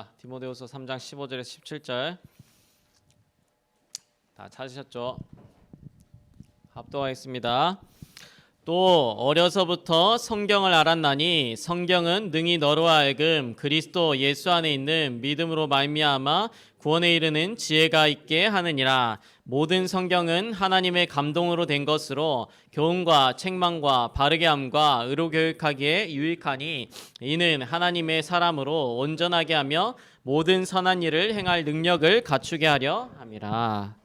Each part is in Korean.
있습니다. 디모데후서 3장 15절에서 17절 다 찾으셨죠? 합독하겠습니다. 또 어려서부터 성경을 알았나니 성경은 능히 너로 하여금 그리스도 예수 안에 있는 믿음으로 말미암아 구원에 이르는 지혜가 있게 하느니라. 모든 성경은 하나님의 감동으로 된 것으로 교훈과 책망과 바르게 함과 의로 교육하기에 유익하니 이는 하나님의 사람으로 온전하게 하며 모든 선한 일을 행할 능력을 갖추게 하려 함이라.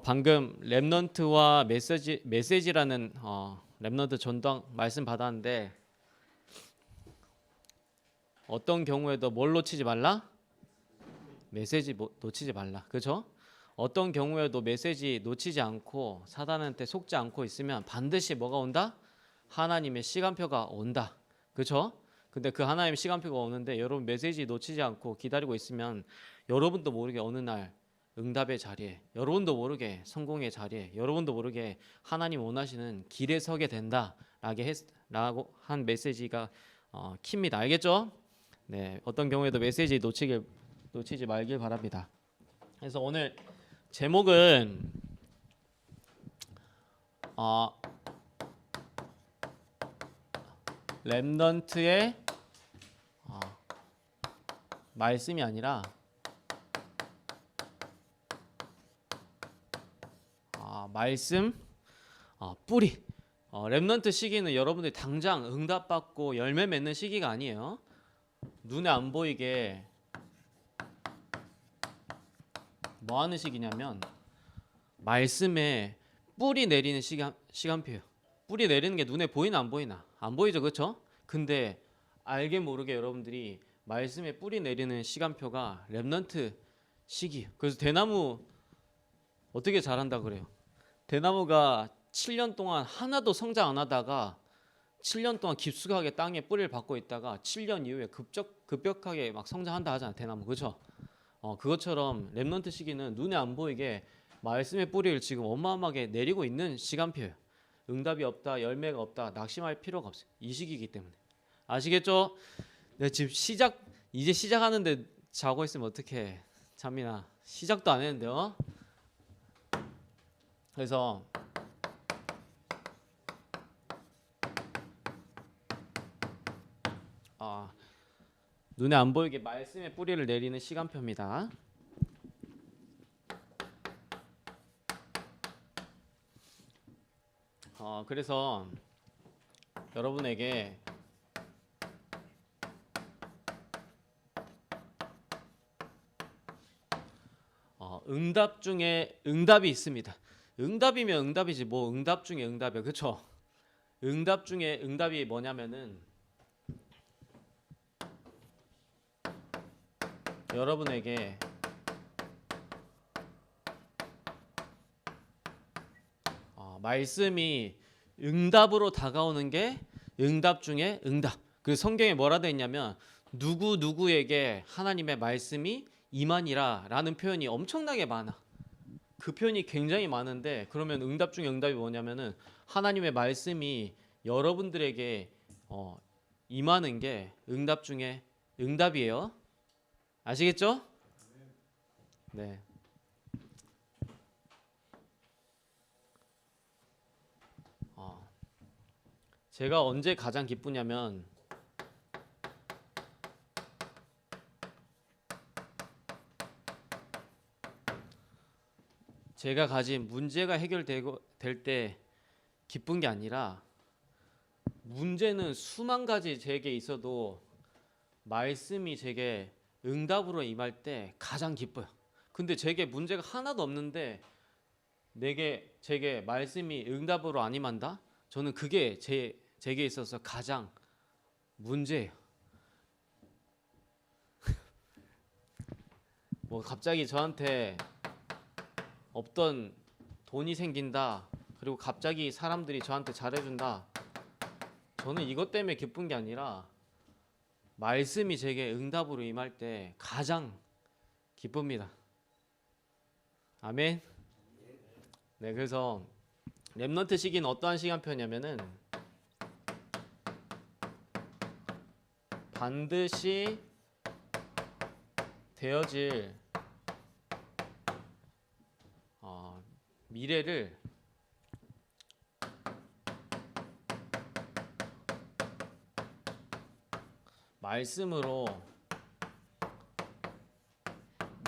방금 렘넌트와 메시지라는 렘넌트 전당 말씀 받았는데 어떤 경우에도 뭘 놓치지 말라? 메시지 놓치지 말라. 그렇죠? 어떤 경우에도 메시지 놓치지 않고 사단한테 속지 않고 있으면 반드시 뭐가 온다? 하나님의 시간표가 온다. 그렇죠? 근데 그 하나님의 시간표가 오는데 여러분 메시지 놓치지 않고 기다리고 있으면 여러분도 모르게 어느 날 응답의 자리에, 여러분도 모르게 성공의 자리에, 여러분도 모르게 하나님 원하시는 길에 서게 된다라고 한 메시지가 킵니다. 알겠죠? 네, 어떤 경우에도 메시지 놓치지 말길 바랍니다. 그래서 오늘 제목은 렘넌트의 말씀이 아니라 말씀 뿌리. 렘넌트 시기는 여러분들이 당장 응답받고 열매 맺는 시기가 아니에요. 눈에 안 보이게 뭐 하는 시기냐면 말씀에 뿌리 내리는 시간표예요. 뿌리 내리는 게 눈에 보이나 안 보이나? 안 보이죠, 그렇죠? 근데 알게 모르게 여러분들이 말씀에 뿌리 내리는 시간표가 렘넌트 시기. 그래서 대나무 어떻게 자란다 그래요? 대나무가 7년 동안 하나도 성장 안 하다가 7년 동안 깊숙하게 땅에 뿌리를 받고 있다가 7년 이후에 급격하게 막 성장한다 하잖아요. 대나무. 그렇죠? 그것처럼 렘넌트 시기는 눈에 안 보이게 말씀의 뿌리를 지금 어마어마하게 내리고 있는 시간표예요. 응답이 없다, 열매가 없다, 낙심할 필요가 없어요. 이 시기이기 때문에. 아시겠죠? 네, 지금 이제 시작하는데 자고 있으면 어떡해. 잠이나 시작도 안 했는데요. 그래서 눈에 안 보이게 말씀의 뿌리를 내리는 시간표입니다. 그래서 여러분에게 응답 중에 응답이 있습니다. 응답이면 응답이지 뭐 응답 중에 응답이야. 그렇죠? 응답 중에 응답이 뭐냐면은 여러분에게 말씀이 응답으로 다가오는 게 응답 중에 응답. 그 성경에 뭐라 되어 있냐면 누구에게 하나님의 말씀이 임하니라 라는 표현이 엄청나게 많아. 그 표현이 굉장히 많은데 그러면 응답 중에 응답이 뭐냐면은 하나님의 말씀이 여러분들에게 임하는 게 응답 중에 응답이에요. 아시겠죠? 네. 제가 언제 가장 기쁘냐면 제가 가진 문제가 해결될 때 기쁜 게 아니라 문제는 수만 가지 제게 있어도 말씀이 제게 응답으로 임할 때 가장 기뻐요. 근데 제게 문제가 하나도 없는데 제게 말씀이 응답으로 안 임한다? 저는 그게 제게 있어서 가장 문제예요. 뭐 갑자기 저한테 없던 돈이 생긴다. 그리고 갑자기 사람들이 저한테 잘해준다. 저는 이것 때문에 기쁜 게 아니라 말씀이 제게 응답으로 임할 때 가장 기쁩니다. 아멘. 네, 그래서 렘넌트 시기는 어떠한 시간표냐면은 반드시 되어질 미래를 말씀으로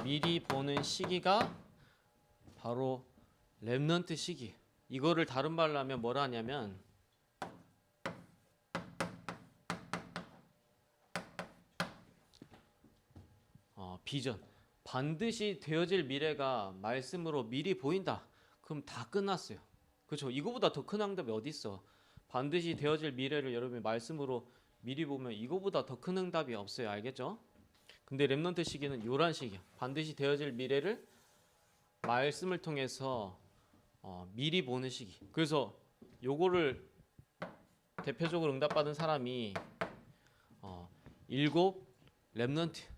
미리 보는 시기가 바로 렘넌트 시기. 이거를 다른 말로 하면 뭐라 하냐면 비전. 반드시 되어질 미래가 말씀으로 미리 보인다. 그럼 다 끝났어요. 그렇죠? 이거보다 더 큰 응답이 어디 있어? 반드시 되어질 미래를 여러분이 말씀으로 미리 보면 이거보다 더 큰 응답이 없어요. 알겠죠? 근데 렘넌트 시기는 요런 식이야. 반드시 되어질 미래를 말씀을 통해서 미리 보는 시기. 그래서 요거를 대표적으로 응답받은 사람이 7 렘넌트.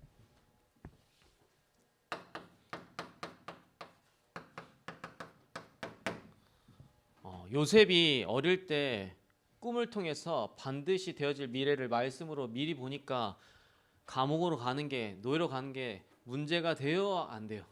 요셉이 어릴 때 꿈을 통해서 반드시 되어질 미래를 말씀으로 미리 보니까 감옥으로 가는 게, 노예로 가는 게 문제가 돼요, 안 돼요?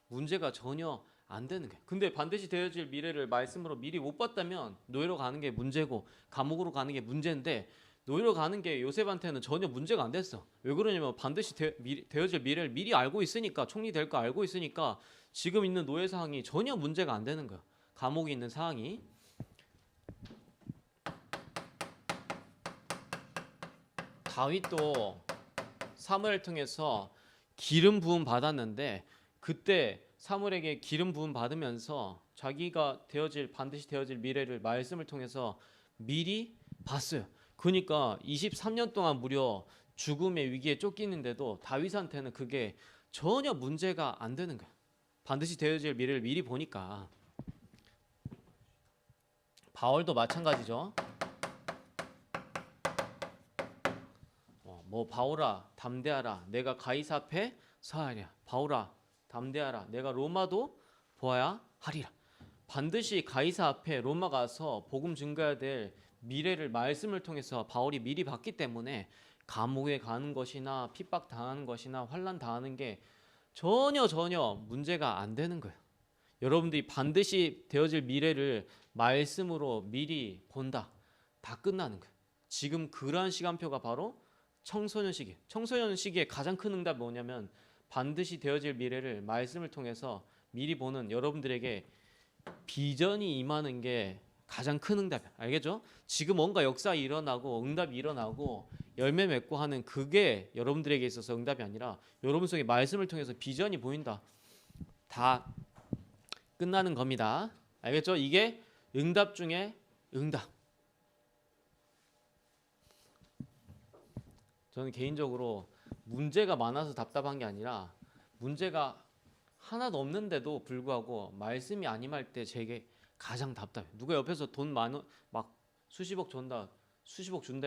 문제가 전혀 안 되는 거예요. 근데 반드시 되어질 미래를 말씀으로 미리 못 봤다면 노예로 가는 게 문제고 감옥으로 가는 게 문제인데, 노예로 가는 게 요셉한테는 전혀 문제가 안 됐어. 왜 그러냐면 반드시 되어질 미래를 미리 알고 있으니까, 총리될 거 알고 있으니까 지금 있는 노예 상황이 전혀 문제가 안 되는 거야. 감옥에 있는 상황이. 다윗도 사무엘을 통해서 기름 부음 받았는데, 그때 사무엘에게 기름 부음 받으면서 자기가 반드시 되어질 미래를 말씀을 통해서 미리 봤어요. 그러니까 23년 동안 무려 죽음의 위기에 쫓기는데도 다윗한테는 그게 전혀 문제가 안 되는 거야. 반드시 되어질 미래를 미리 보니까. 바울도 마찬가지죠. 바울아 담대하라, 내가 가이사 앞에 서하리라. 바울아 담대하라, 내가 로마도 보아야 하리라. 반드시 가이사 앞에 로마 가서 복음 증거해야 될 미래를 말씀을 통해서 바울이 미리 봤기 때문에 감옥에 가는 것이나 핍박 당하는 것이나 환난 당하는 게 전혀 문제가 안 되는 거예요. 여러분들이 반드시 되어질 미래를 말씀으로 미리 본다. 다 끝나는 거예요. 지금 그러한 시간표가 바로 청소년 시기. 청소년 시기의 가장 큰 응답이 뭐냐면 반드시 되어질 미래를 말씀을 통해서 미리 보는 여러분들에게 비전이 임하는 게 가장 큰 응답이야. 알겠죠? 지금 뭔가 역사 일어나고 응답이 일어나고 열매 맺고 하는 그게 여러분들에게 있어서 응답이 아니라 여러분 속에 말씀을 통해서 비전이 보인다. 다 끝나는 겁니다. 알겠죠? 이게 응답 중에 응답. 저는 개인적으로 문제가 많아서 답답한 게 아니라 문제가 하나도 없는데도 불구하고 말씀이 안 임할 때 제게 가장 답답해. 누가 옆에서 돈 많은 막 수십억 준다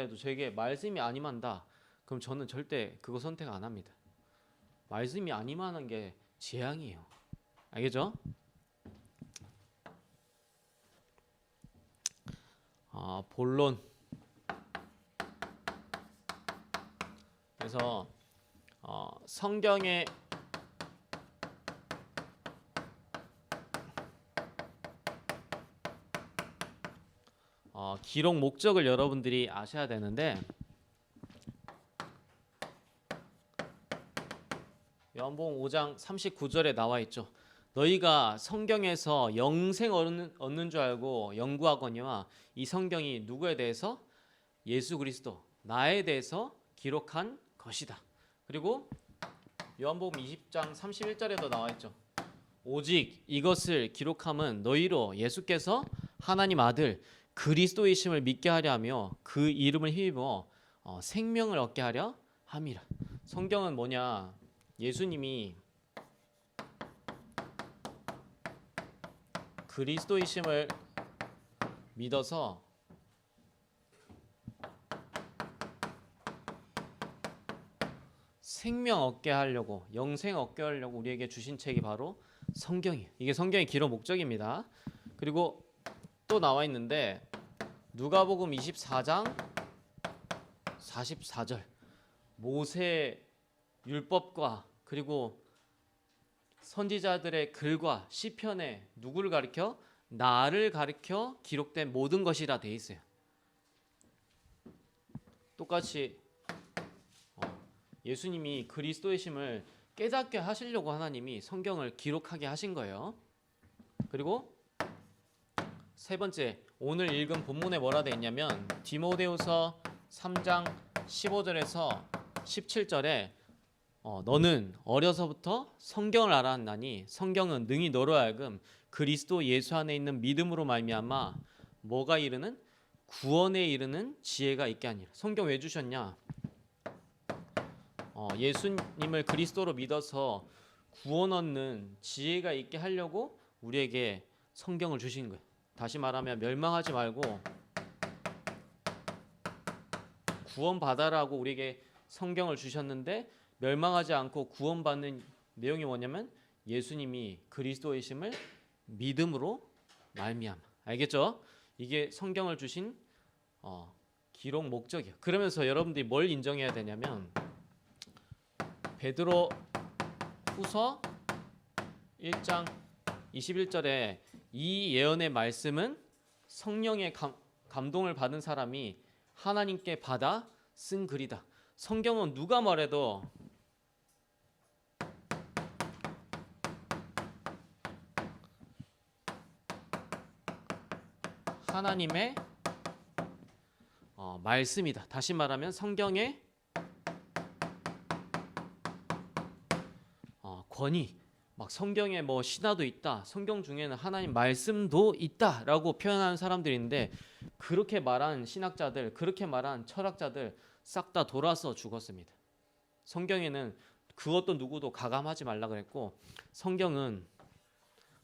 해도 제게 말씀이 안 임한다. 그럼 저는 절대 그거 선택 안 합니다. 말씀이 안 임하는 게 재앙이에요. 알겠죠? 본론. 그래서 성경의 기록 목적을 여러분들이 아셔야 되는데, 요한복음 5장 39절에 나와 있죠. 너희가 성경에서 영생 얻는 줄 알고 연구하거니와 이 성경이 누구에 대해서? 예수 그리스도, 나에 대해서 기록한 것이다. 그리고 요한복음 20장 31절에도 나와 있죠. 오직 이것을 기록함은 너희로 예수께서 하나님 아들 그리스도이심을 믿게 하려 하며 그 이름을 힘입어 생명을 얻게 하려 함이라. 성경은 뭐냐? 예수님이 그리스도이심을 믿어서 생명 얻게 하려고, 영생 얻게 하려고 우리에게 주신 책이 바로 성경이에요. 이게 성경의 기록 목적입니다. 그리고 또 나와 있는데 누가복음 24장 44절 모세 율법과 그리고 선지자들의 글과 시편에 누구를 가리켜? 나를 가리켜 기록된 모든 것이라 돼 있어요. 똑같이 예수님이 그리스도의 심을 깨닫게 하시려고 하나님이 성경을 기록하게 하신 거예요. 그리고 세 번째, 오늘 읽은 본문에 뭐라 돼 있냐면 디모데후서 3장 15절에서 17절에 너는 어려서부터 성경을 알아왔나니 성경은 능히 너로 하여금 그리스도 예수 안에 있는 믿음으로 말미암아 뭐가 이르는 구원에 이르는 지혜가 있게 하니라. 성경 왜 주셨냐? 예수님을 그리스도로 믿어서 구원 얻는 지혜가 있게 하려고 우리에게 성경을 주신 거예요. 다시 말하면 멸망하지 말고 구원받아라고 우리에게 성경을 주셨는데 멸망하지 않고 구원받는 내용이 뭐냐면 예수님이 그리스도이심을 믿음으로 말미암아. 알겠죠? 이게 성경을 주신 기록 목적이에요. 그러면서 여러분들이 뭘 인정해야 되냐면 베드로 후서 1장 21절에 이 예언의 말씀은 성령의 감동을 받은 사람이 하나님께 받아 쓴 글이다. 성경은 누가 말해도 하나님의 말씀이다. 다시 말하면 성경의 권위, 막 성경에 뭐 신화도 있다, 성경 중에는 하나님 말씀도 있다라고 표현하는 사람들인데 그렇게 말한 신학자들, 그렇게 말한 철학자들 싹 다 돌아서 죽었습니다. 성경에는 그것도 누구도 가감하지 말라 그랬고 성경은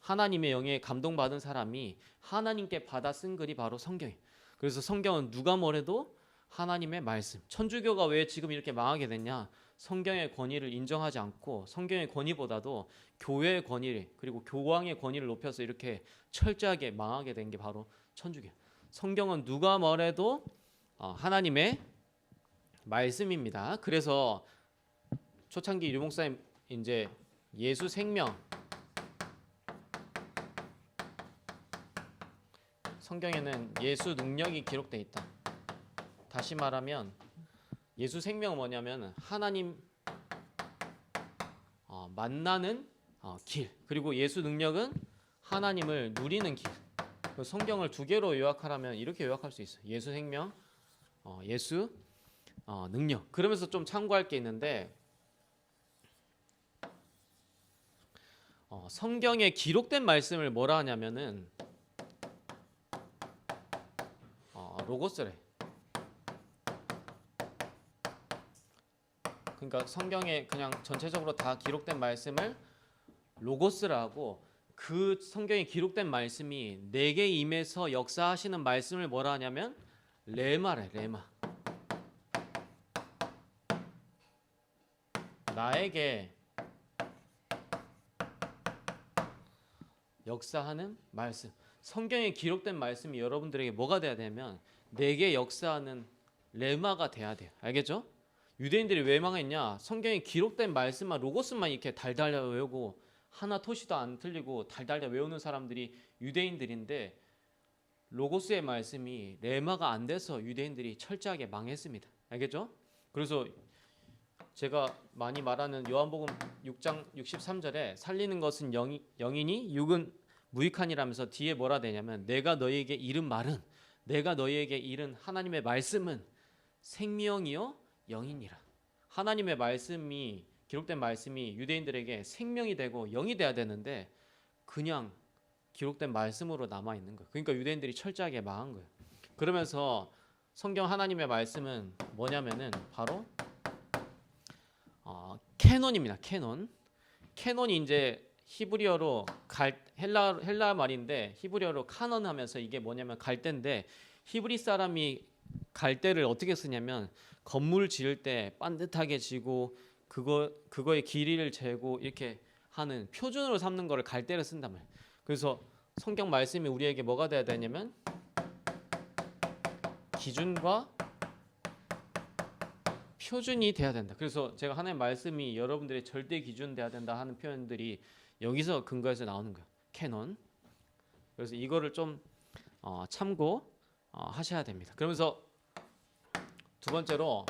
하나님의 영에 감동받은 사람이 하나님께 받아 쓴 글이 바로 성경이에요. 그래서 성경은 누가 뭐래도 하나님의 말씀. 천주교가 왜 지금 이렇게 망하게 됐냐? 성경의 권위를 인정하지 않고 성경의 권위보다도 교회의 권위 그리고 교황의 권위를 높여서 이렇게 철저하게 망하게 된 게 바로 천주교예요. 성경은 누가 뭐래도 하나님의 말씀입니다. 그래서 초창기 유목사님 이제 예수 생명 성경에는 예수 능력이 기록되어 있다. 다시 말하면 예수 생명은 뭐냐면 하나님 만나는 길, 그리고 예수 능력은 하나님을 누리는 길. 성경을 두 개로 요약하라면 이렇게 요약할 수 있어요. 예수 생명, 예수 능력. 그러면서 좀 참고할 게 있는데 성경에 기록된 말씀을 뭐라 하냐면은 로고스래. 그러니까 성경에 그냥 전체적으로 다 기록된 말씀을 로고스라고 그 성경에 기록된 말씀이 내게 임해서 역사하시는 말씀을 뭐라 하냐면 레마래. 레마. 나에게 역사하는 말씀. 성경에 기록된 말씀이 여러분들에게 뭐가 돼야 되냐면 내게 역사하는 레마가 돼야 돼요. 알겠죠? 유대인들이 왜 망했냐? 성경에 기록된 말씀만 로고스만 이렇게 달달 외우고 하나 토시도 안 틀리고 달달 외우는 사람들이 유대인들인데 로고스의 말씀이 레마가 안 돼서 유대인들이 철저하게 망했습니다. 알겠죠? 그래서 제가 많이 말하는 요한복음 6장 63절에 살리는 것은 영이니 육은 무익하니라면서 뒤에 뭐라 되냐면 내가 너희에게 이른 말은 내가 너희에게 이른 하나님의 말씀은 생명이요 영이니라. 하나님의 말씀이 기록된 말씀이 유대인들에게 생명이 되고 영이 돼야 되는데 그냥 기록된 말씀으로 남아 있는 거예요. 그러니까 유대인들이 철저하게 망한 거예요. 그러면서 성경 하나님의 말씀은 뭐냐면은 바로 캐논입니다. 캐논. 캐논이 이제 히브리어로 헬라 말인데 히브리어로 카논 하면서 이게 뭐냐면 갈대인데 히브리 사람이 갈대를 어떻게 쓰냐면 건물 지을 때 반듯하게 지고 그거의 길이를 재고 이렇게 하는 표준으로 삼는 거를 갈대를 쓴단 말이에요. 그래서 성경 말씀이 우리에게 뭐가 돼야 되냐면 표준이 돼야 된다. 그래서 제가 하나님 말씀이 여러분들의 절대 기준 돼야 된다 하는 표현들이 여기서 근거해서 나오는 거예요. 캐논. 그래서 이거를 좀 참고 하셔야 됩니다. 그러면서 두 번째로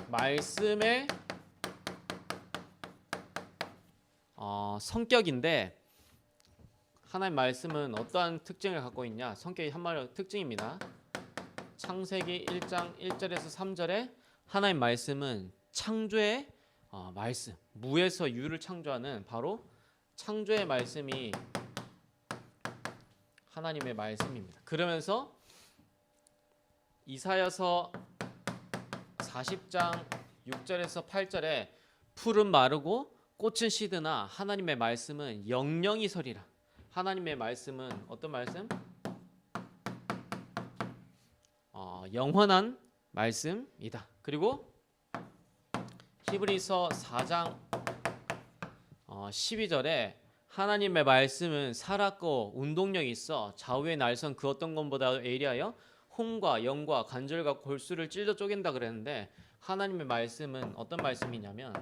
말씀의 성격인데 하나님 말씀은 어떠한 특징을 갖고 있냐? 성격이 한마디로 특징입니다. 창세기 1장 1절에서 3절에 하나님 말씀은 창조의 말씀, 무에서 유를 창조하는 바로 창조의 말씀이 하나님의 말씀입니다. 그러면서 이사야서 40장 6절에서 8절에 풀은 마르고 꽃은 시드나 하나님의 말씀은 영영이 서리라. 하나님의 말씀은 어떤 말씀? 영원한 말씀이다. 그리고 히브리서 4장 12절에 하나님의 말씀은 살았고 운동력이 있어 좌우의 날선 그 어떤 것보다 예리하여 혼과 영과 관절과 골수를 찔러 쪼갠다 그랬는데 하나님의 말씀은 어떤 말씀이냐면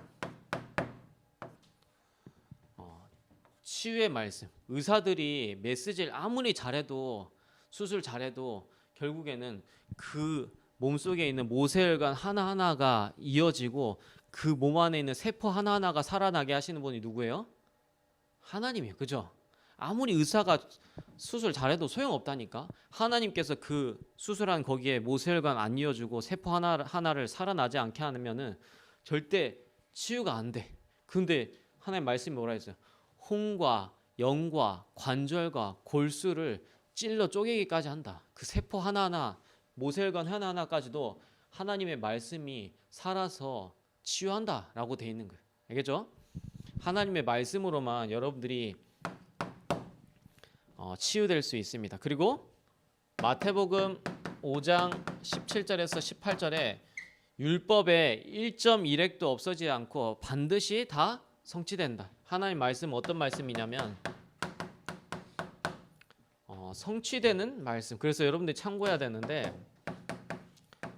치유의 말씀. 의사들이 메시지를 아무리 잘해도 수술 잘해도 결국에는 그 몸속에 있는 모세혈관 하나하나가 이어지고 그 몸 안에 있는 세포 하나하나가 살아나게 하시는 분이 누구예요? 하나님이에요. 그죠? 아무리 의사가 수술 잘해도 소용없다니까. 하나님께서 그 수술한 거기에 모세혈관 안 이어주고 세포 하나를 살아나지 않게 하면은 절대 치유가 안 돼. 근데 하나님 말씀이 뭐라 했어요? 혼과 영과 관절과 골수를 찔러 쪼개기까지 한다. 그 세포 하나하나 모세혈관 하나하나까지도 하나님의 말씀이 살아서 치유한다라고 돼 있는 거예요. 알겠죠? 하나님의 말씀으로만 여러분들이 치유될 수 있습니다. 그리고 마태복음 5장 17절에서 18절에 율법에 1.1획도 없어지지 않고 반드시 다 성취된다. 하나님 말씀은 어떤 말씀이냐면 성취되는 말씀. 그래서 여러분들이 참고해야 되는데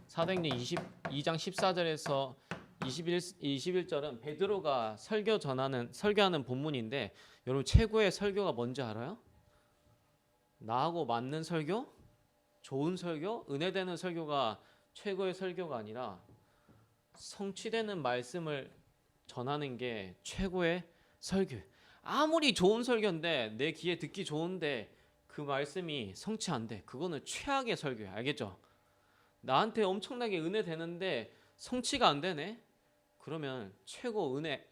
사도행전 22장 14절에서 21절은 베드로가 설교하는 본문인데 여러분 최고의 설교가 뭔지 알아요? 나하고 맞는 설교? 좋은 설교? 은혜되는 설교가 최고의 설교가 아니라 성취되는 말씀을 전하는 게 최고의 설교. 아무리 좋은 설교인데 내 귀에 듣기 좋은데 그 말씀이 성취 안 돼. 그거는 최악의 설교야. 알겠죠? 나한테 엄청나게 은혜 되는데 성취가 안 되네? 그러면 최고 은혜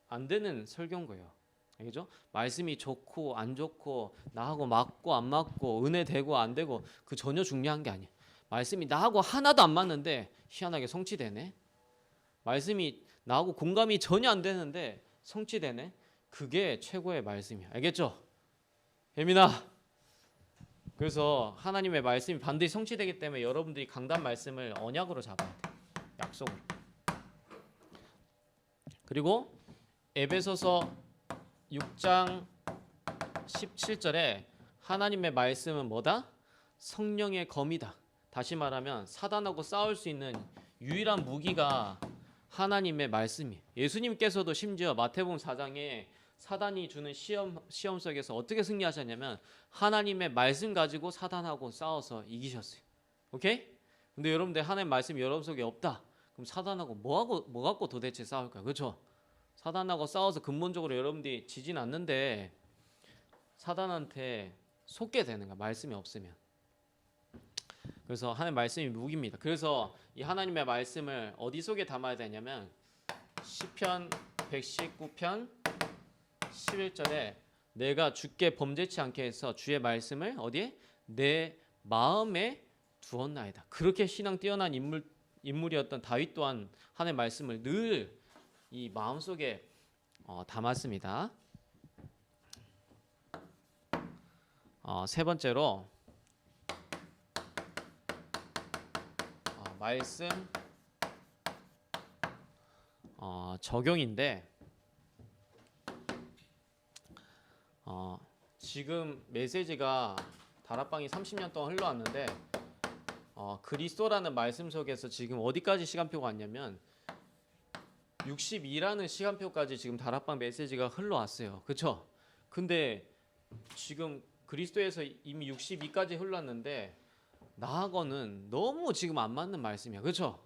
안 되는 설교인 거예요. 알겠죠? 말씀이 좋고 안 좋고 나하고 맞고 안 맞고 은혜 되고 안 되고 그 전혀 중요한 게 아니야. 말씀이 나하고 하나도 안 맞는데 희한하게 성취되네. 말씀이 나하고 공감이 전혀 안 되는데 성취되네. 그게 최고의 말씀이야. 알겠죠? 혜민아. 그래서 하나님의 말씀이 반드시 성취되기 때문에 여러분들이 강단 말씀을 언약으로 잡아야 돼. 약속으로. 그리고 에베소서 6장 17절에 하나님의 말씀은 뭐다? 성령의 검이다. 다시 말하면 사단하고 싸울 수 있는 유일한 무기가 하나님의 말씀이에요. 예수님께서도 심지어 마태복음 4장에 사단이 주는 시험 속에서 어떻게 승리하셨냐면 하나님의 말씀 가지고 사단하고 싸워서 이기셨어요. 오케이? 근데 여러분들 하나님 말씀이 여러분 속에 없다. 그럼 사단하고 뭐 갖고 도대체 싸울까요? 그렇죠? 사단하고 싸워서 근본적으로 여러분들이 지진 않는데 사단한테 속게 되는 거야. 말씀이 없으면. 그래서 하나님 말씀이 무기입니다. 그래서 이 하나님의 말씀을 어디 속에 담아야 되냐면 시편 119편 11절에 내가 주께 범죄치 않게 해서 주의 말씀을 어디에? 내 마음에 두었나이다. 그렇게 신앙 뛰어난 인물이었던 다윗 또한 하나님의 말씀을 늘 이 마음속에 담았습니다. 세 번째로 말씀 적용인데 지금 메시지가 다락방이 30년 동안 흘러왔는데 그리스도라는 말씀 속에서 지금 어디까지 시간표가 왔냐면 62라는 시간표까지 지금 다락방 메시지가 흘러왔어요. 그렇죠? 근데 지금 그리스도에서 이미 62까지 흘렀는데 나하고는 너무 지금 안 맞는 말씀이야. 그렇죠?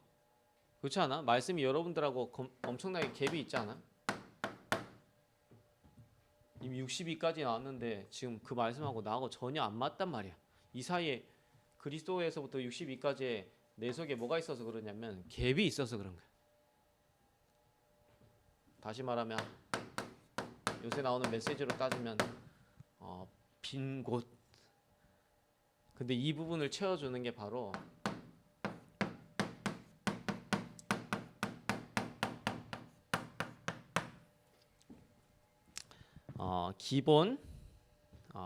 그렇지 않아? 말씀이 여러분들하고 엄청나게 갭이 있지 않아? 이미 62까지 나왔는데 지금 그 말씀하고 나하고 전혀 안 맞단 말이야. 이 사이에 그리스도에서부터 62까지의 내 속에 뭐가 있어서 그러냐면 갭이 있어서 그런 거야. 다시 말하면 요새 나오는 메시지로 따지면 빈 곳. 근데 이 부분을 채워주는 게 바로 기본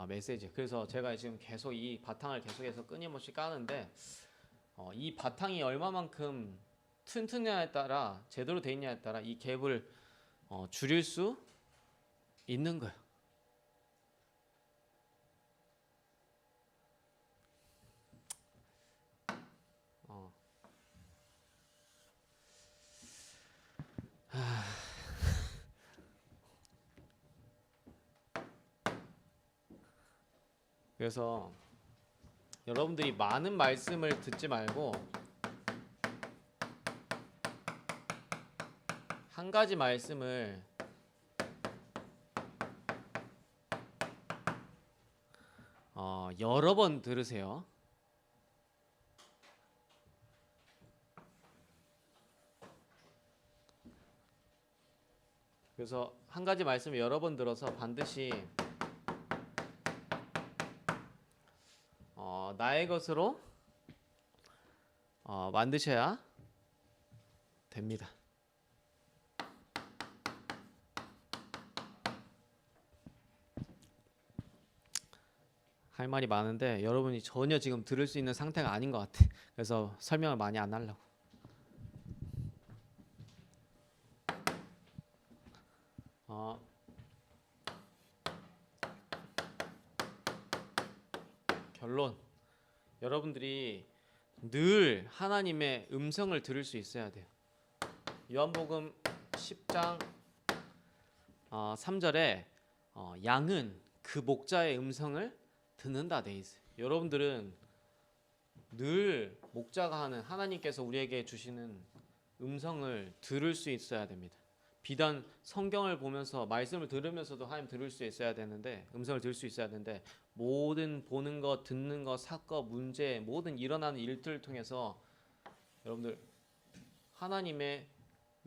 메시지. 그래서 제가 지금 계속 이 바탕을 계속해서 끊임없이 까는데 이 바탕이 얼마만큼 튼튼냐에 따라 제대로 돼 있냐에 따라 이 갭을 줄일 수 있는 거예요. 그래서 여러분들이 많은 말씀을 듣지 말고 한 가지 말씀을 여러 번 들으세요. 그래서 한 가지 말씀을 여러 번 들어서 반드시 나의 것으로 만드셔야 됩니다. 할 말이 많은데 여러분이 전혀 지금 들을 수 있는 상태가 아닌 것 같아. 그래서 설명을 많이 안 하려고. 결론. 여러분들이 늘 하나님의 음성을 들을 수 있어야 돼요. 요한복음 10장 3절에 양은 그 목자의 음성을 듣는다 돼 있어요. 여러분들은 늘 목자가 하는 하나님께서 우리에게 주시는 음성을 들을 수 있어야 됩니다. 비단 성경을 보면서 말씀을 들으면서도 하나님 들을 수 있어야 되는데 음성을 들을 수 있어야 되는데 모든 보는 것, 듣는 것, 사건, 문제, 모든 일어나는 일들을 통해서 여러분들 하나님의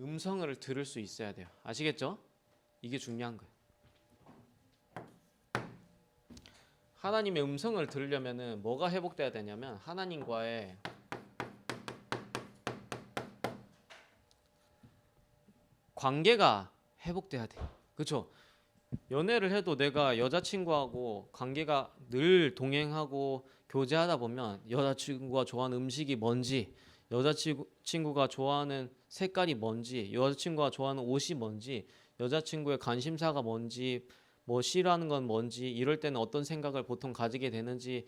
음성을 들을 수 있어야 돼요. 아시겠죠? 이게 중요한 거예요. 하나님의 음성을 들으려면은 뭐가 회복돼야 되냐면 하나님과의 관계가 회복돼야 돼요. 그렇죠? 연애를 해도 내가 여자친구하고 관계가 늘 동행하고 교제하다 보면 여자친구가 좋아하는 음식이 뭔지, 여자친구가 좋아하는 색깔이 뭔지, 여자친구가 좋아하는 옷이 뭔지, 여자친구의 관심사가 뭔지, 뭐 싫어하는 건 뭔지, 이럴 때는 어떤 생각을 보통 가지게 되는지,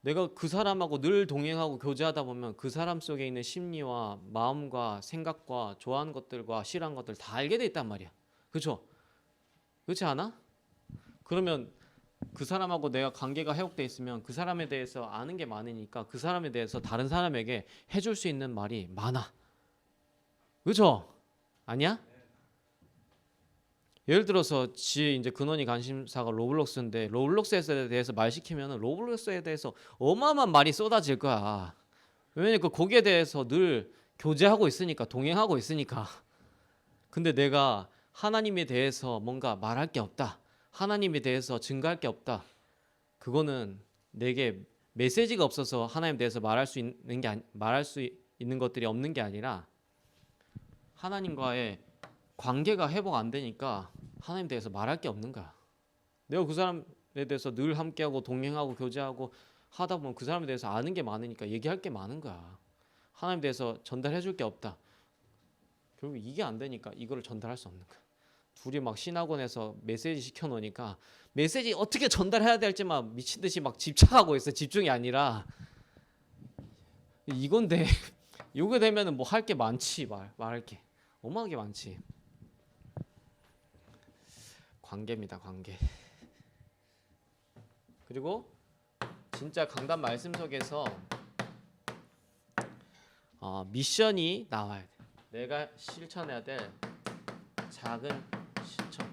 내가 그 사람하고 늘 동행하고 교제하다 보면 그 사람 속에 있는 심리와 마음과 생각과 좋아하는 것들과 싫어하는 것들 다 알게 돼 있단 말이야. 그렇죠? 그렇지 않아? 그러면 그 사람하고 내가 관계가 회복돼 있으면 그 사람에 대해서 아는 게 많으니까 그 사람에 대해서 다른 사람에게 해줄 수 있는 말이 많아. 그렇죠? 아니야? 예를 들어서 지 이제 근원이 관심사가 로블록스인데 로블록스에 대해서 말 시키면은 로블록스에 대해서 어마어마한 말이 쏟아질 거야. 왜냐면 거기에 대해서 늘 교제하고 있으니까, 동행하고 있으니까. 근데 내가 하나님에 대해서 뭔가 말할 게 없다, 하나님에 대해서 증거할 게 없다, 그거는 내게 메시지가 없어서 하나님에 대해서 말할 수 있는 것들이 없는 게 아니라 하나님과의 관계가 회복 안 되니까 하나님에 대해서 말할 게 없는 거야. 내가 그 사람에 대해서 늘 함께하고 동행하고 교제하고 하다 보면 그 사람에 대해서 아는 게 많으니까 얘기할 게 많은 거야. 하나님에 대해서 전달해 줄 게 없다. 결국 이게 안 되니까 이거를 전달할 수 없는 거야. 둘이 막 신학원에서 메시지 시켜놓으니까 메시지 어떻게 전달해야 될지만 미친 듯이 막 집착하고 있어. 집중이 아니라 이건데 요게 되면은 뭐 할 게 많지. 말할 게 어마하게 많지. 관계입니다, 관계. 그리고 진짜 강단 말씀 속에서 미션이 나와야 돼. 내가 실천해야 될 작은 실천.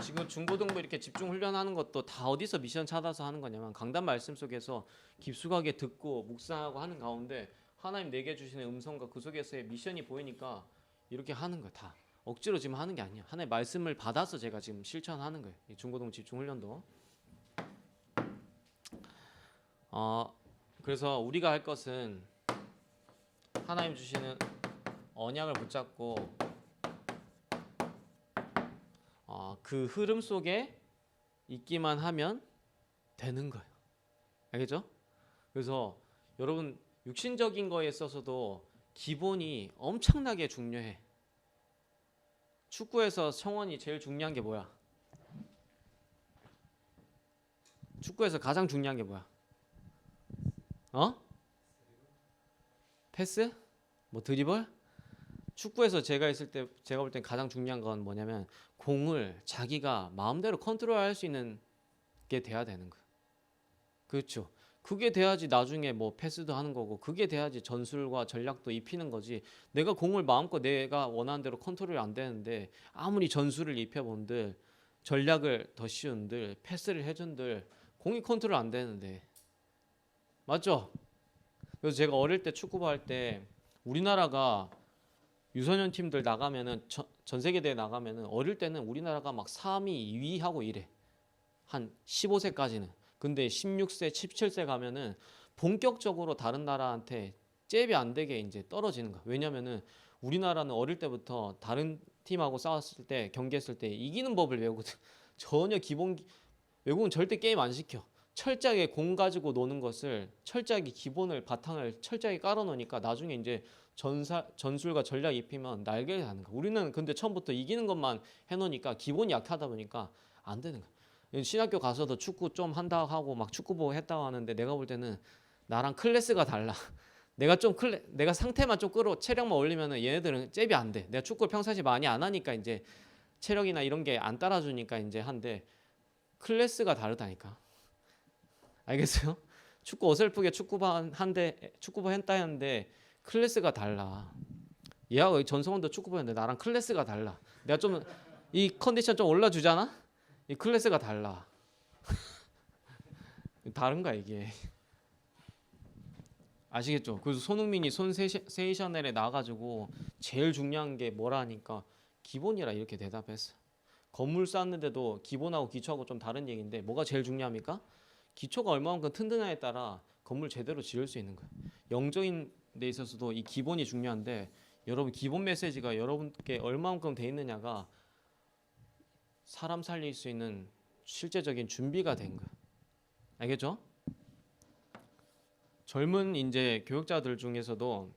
지금 중고등부 이렇게 집중 훈련하는 것도 다 어디서 미션 찾아서 하는 거냐면 강단 말씀 속에서 깊숙하게 듣고 묵상하고 하는 가운데 하나님 내게 주시는 음성과 그 속에서의 미션이 보이니까 이렇게 하는 거야. 다 억지로 지금 하는 게 아니야. 하나님 말씀을 받아서 제가 지금 실천하는 거예요. 이 중고등 집중 훈련도. 그래서 우리가 할 것은 하나님 주시는 언약을 붙잡고 그 흐름 속에 있기만 하면 되는 거예요. 알겠죠? 그래서 여러분 육신적인 거에 있어서도 기본이 엄청나게 중요해. 축구에서 성원이 제일 중요한 게 뭐야? 축구에서 가장 중요한 게 뭐야? 패스? 뭐 드리블? 축구에서 제가 볼 땐 가장 중요한 건 뭐냐면 공을 자기가 마음대로 컨트롤할 수 있는 게 돼야 되는 거야. 그렇죠. 그게 돼야지 나중에 뭐 패스도 하는 거고 그게 돼야지 전술과 전략도 입히는 거지. 내가 공을 마음껏 내가 원하는 대로 컨트롤이 안 되는데 아무리 전술을 입혀본들 전략을 더 씌운들 패스를 해준들 공이 컨트롤 안 되는데 맞죠? 그래서 제가 어릴 때 축구부 할 때 우리나라가 유소년 팀들 나가면은 전 세계 대회 나가면은 어릴 때는 우리나라가 막 3위, 2위 하고 이래. 한 15세까지는. 근데 16세, 17세 가면은 본격적으로 다른 나라한테 잽이 안 되게 이제 떨어지는 거야. 왜냐면은 우리나라는 어릴 때부터 다른 팀하고 싸웠을 때 경기했을 때 이기는 법을 외우거든. 전혀 외국은 절대 게임 안 시켜. 철저하게 공 가지고 노는 것을 철저하게 기본을 바탕을 철저하게 깔아놓으니까 나중에 이제 전술과 전략 입히면 날개를 다는 거야. 우리는 근데 처음부터 이기는 것만 해놓으니까 기본이 약하다 보니까 안 되는 거야. 신학교 가서도 축구 좀 한다 하고 막 축구 보고 했다고 하는데 내가 볼 때는 나랑 클래스가 달라. 내가 상태만 좀 체력만 올리면은 얘네들은 잽이 안 돼. 내가 축구를 평상시 많이 안 하니까 이제 체력이나 이런 게 안 따라주니까 이제 한데 클래스가 다르다니까. 알겠어요? 축구 어설프게 축구부 했다 했는데 클래스가 달라. 얘하고 전성원도 축구부 했는데 나랑 클래스가 달라. 내가 좀 이 컨디션 좀 올라주잖아? 이 클래스가 달라. 다른 거야 이게. 아시겠죠? 그래서 손흥민이 손세이셔넬에 나가지고 제일 중요한 게 뭐라 하니까 기본이라 이렇게 대답했어. 건물 쌓는데도 기본하고 기초하고 좀 다른 얘기인데 뭐가 제일 중요합니까? 기초가 얼마만큼 튼튼하에 따라 건물 제대로 지을 수 있는 거예요. 영적인 데 있어서도 이 기본이 중요한데 여러분 기본 메시지가 여러분께 얼마만큼 돼 있느냐가 사람 살릴 수 있는 실제적인 준비가 된 거예요. 알겠죠? 젊은 이제 교육자들 중에서도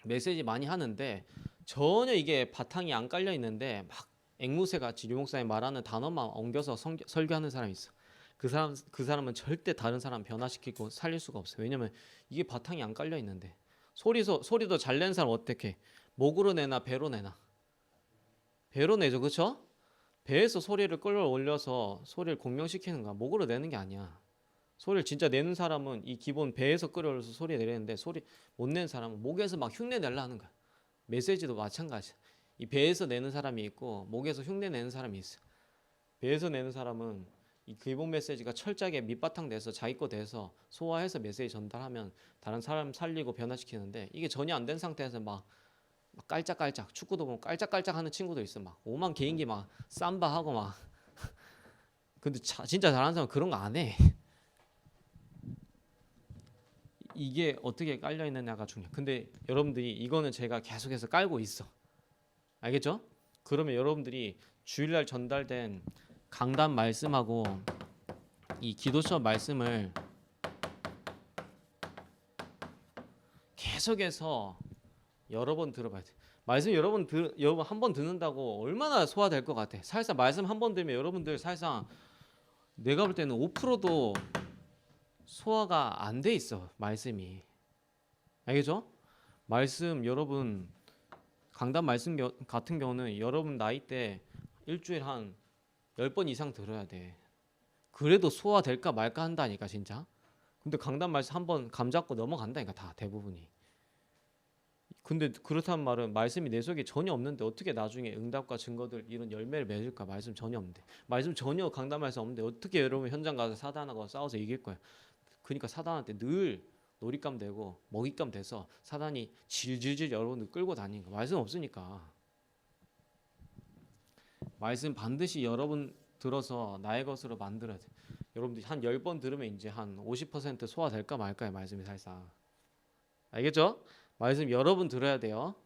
메시지 많이 하는데 전혀 이게 바탕이 안 깔려 있는데 막 앵무새 같이 류 목사님 말하는 단어만 엉겨서 설교하는 사람이 있어. 그 사람은 절대 다른 사람 변화시키고 살릴 수가 없어요. 왜냐면 이게 바탕이 안 깔려 있는데 소리도 잘 내는 사람 어떻게? 목으로 내나 배로 내나? 배로 내죠, 그렇죠? 배에서 소리를 끌어올려서 소리를 공명시키는 거야. 목으로 내는 게 아니야. 소리를 진짜 내는 사람은 이 기본 배에서 끌어올려서 소리 내리는데 소리 못 내는 사람은 목에서 막 흉내 내려 하는 거야. 메시지도 마찬가지야. 이 배에서 내는 사람이 있고 목에서 흉내 내는 사람이 있어. 배에서 내는 사람은 이 기본 메시지가 철저하게 밑바탕 돼서 자기 거 돼서 소화해서 메시지 전달하면 다른 사람 살리고 변화시키는데 이게 전혀 안 된 상태에서 막 깔짝깔짝 축구도 보면 깔짝깔짝 하는 친구도 있어. 막 오만 개인기 막 삼바 하고 막 근데 진짜 잘하는 사람은 그런 거 안 해. 이게 어떻게 깔려 있느냐가 중요해. 근데 여러분들이 이거는 제가 계속해서 깔고 있어. 알겠죠? 그러면 여러분들이 주일날 전달된 강단 말씀하고 이 기도 수업 말씀을 계속해서 여러 번 들어봐야 돼. 말씀 여러분 한 번 듣는다고 얼마나 소화될 것 같아. 사실상 말씀 한 번 들으면 여러분들 사실상 내가 볼 때는 5%도 소화가 안 돼 있어 말씀이. 알겠죠? 말씀 여러분 강단 말씀 같은 경우는 여러분 나이 때 일주일 한 10번 이상 들어야 돼. 그래도 소화될까 말까 한다니까 진짜. 근데 강단 말씀 한번 감 잡고 넘어간다니까 다 대부분이. 근데 그렇다는 말은 말씀이 내 속에 전혀 없는데 어떻게 나중에 응답과 증거들 이런 열매를 맺을까? 말씀 전혀 없는데. 말씀 전혀 강단 말씀 없는데 어떻게 여러분 현장 가서 사단하고 싸워서 이길 거야? 그러니까 사단한테 늘 놀잇감 되고 먹잇감 돼서 사단이 질질질 여러분들 끌고 다니는 거. 말씀 없으니까. 말씀 반드시 여러분 들어서 나의 것으로 만들어야 돼. 여러분들 한 10번 들으면 이제 한 50% 소화될까 말까의 말씀이 살상. 알겠죠? 말씀 여러분 들어야 돼요.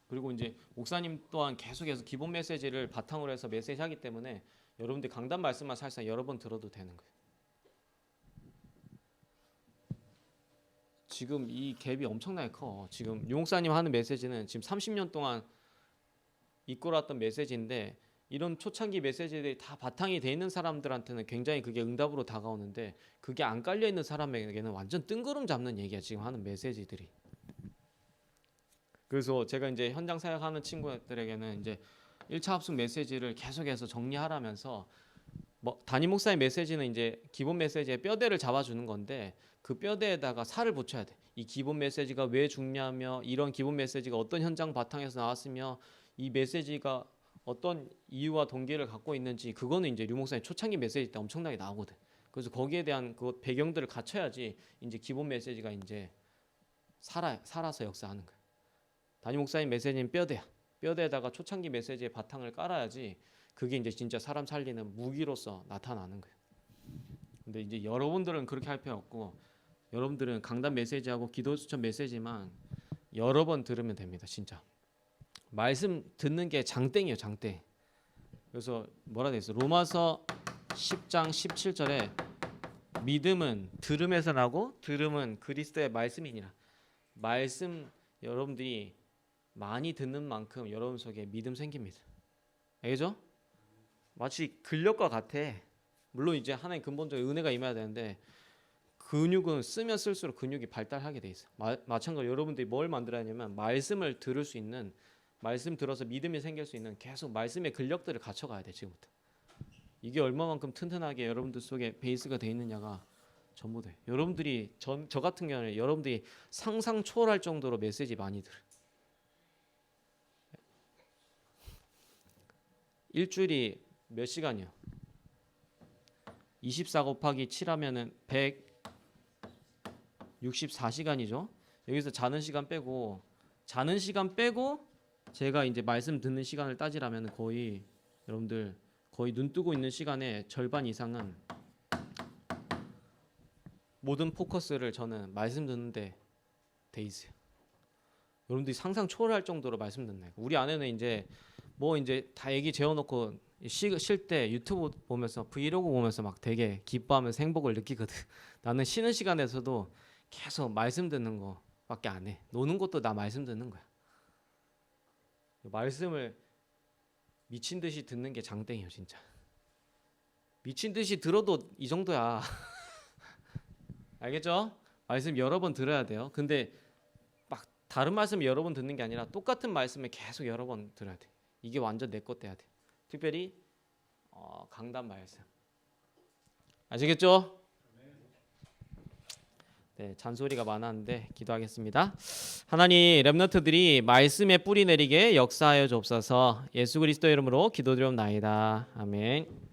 그리고 이제 목사님 또한 계속해서 기본 메시지를 바탕으로 해서 메시지 하기 때문에 여러분들 강단 말씀만 살상 여러 번 들어도 되는 거예요. 지금 이 갭이 엄청나게 커. 지금 유 목사님 하는 메시지는 지금 30년 동안 이끌어왔던 메시지인데 이런 초창기 메시지들이 다 바탕이 돼 있는 사람들한테는 굉장히 그게 응답으로 다가오는데 그게 안 깔려 있는 사람에게는 완전 뜬구름 잡는 얘기야 지금 하는 메시지들이. 그래서 제가 이제 현장 사역하는 친구들에게는 이제 1차 합숙 메시지를 계속해서 정리하라면서 뭐 담임 목사의 메시지는 이제 기본 메시지의 뼈대를 잡아주는 건데 그 뼈대에다가 살을 붙여야 돼. 이 기본 메시지가 왜 중요하며 이런 기본 메시지가 어떤 현장 바탕에서 나왔으며 이 메시지가 어떤 이유와 동기를 갖고 있는지 그거는 이제 류 목사님 초창기 메시지 때 엄청나게 나오거든. 그래서 거기에 대한 그 배경들을 갖춰야지 이제 기본 메시지가 이제 살아서 역사하는 거야. 담임 목사님 메시지는 뼈대야. 뼈대에다가 초창기 메시지의 바탕을 깔아야지 그게 이제 진짜 사람 살리는 무기로서 나타나는 거예요. 근데 이제 여러분들은 그렇게 할 필요 없고 여러분들은 강단 메시지하고 기도 수천 메시지만 여러 번 들으면 됩니다. 진짜. 말씀 듣는 게 장땡이에요. 장땡. 그래서 뭐라 돼 있어? 로마서 10장 17절에 믿음은 들음에서 나고 들음은 그리스도의 말씀이니라. 말씀 여러분들이 많이 듣는 만큼 여러분 속에 믿음 생깁니다. 알겠죠? 마치 근력과 같아. 물론 이제 하나의 근본적인 은혜가 임해야 되는데 근육은 쓰면 쓸수록 근육이 발달하게 돼 있어. 마찬가지로 여러분들이 뭘 만들어야 하냐면 말씀을 들을 수 있는 말씀 들어서 믿음이 생길 수 있는 계속 말씀의 근력들을 갖춰가야 돼 지금부터. 이게 얼마만큼 튼튼하게 여러분들 속에 베이스가 돼 있느냐가 전부 돼. 여러분들이 저 같은 경우는 여러분들이 상상 초월할 정도로 메시지 많이 들어. 일주일이 몇 시간이요? 24 곱하기 7 하면은 164시간이죠. 여기서 자는 시간 빼고 제가 이제 말씀 듣는 시간을 따지라면 거의 여러분들 거의 눈 뜨고 있는 시간의 절반 이상은 모든 포커스를 저는 말씀 듣는데 돼 있어요. 여러분들이 상상 초월할 정도로 말씀 듣는. 우리 아내는 이제 뭐 이제 다 얘기 재워놓고 쉴 때 유튜브 보면서 브이로그 보면서 막 되게 기뻐하면서 행복을 느끼거든. 나는 쉬는 시간에서도 계속 말씀 듣는 거밖에 안 해. 노는 것도 나 말씀 듣는 거야. 말씀을 미친 듯이 듣는 게 장땡이에요, 진짜. 미친 듯이 들어도 이 정도야. 알겠죠? 말씀 여러 번 들어야 돼요. 근데 막 다른 말씀 여러 번 듣는 게 아니라 똑같은 말씀을 계속 여러 번 들어야 돼. 이게 완전 내 것 돼야 돼. 특별히 강단 말씀. 아시겠죠? 네, 잔소리가 많았는데 기도하겠습니다. 하나님, 렘넌트들이 말씀에 뿌리 내리게 역사하여 주옵소서. 예수 그리스도 이름으로 기도드리옵나이다. 아멘.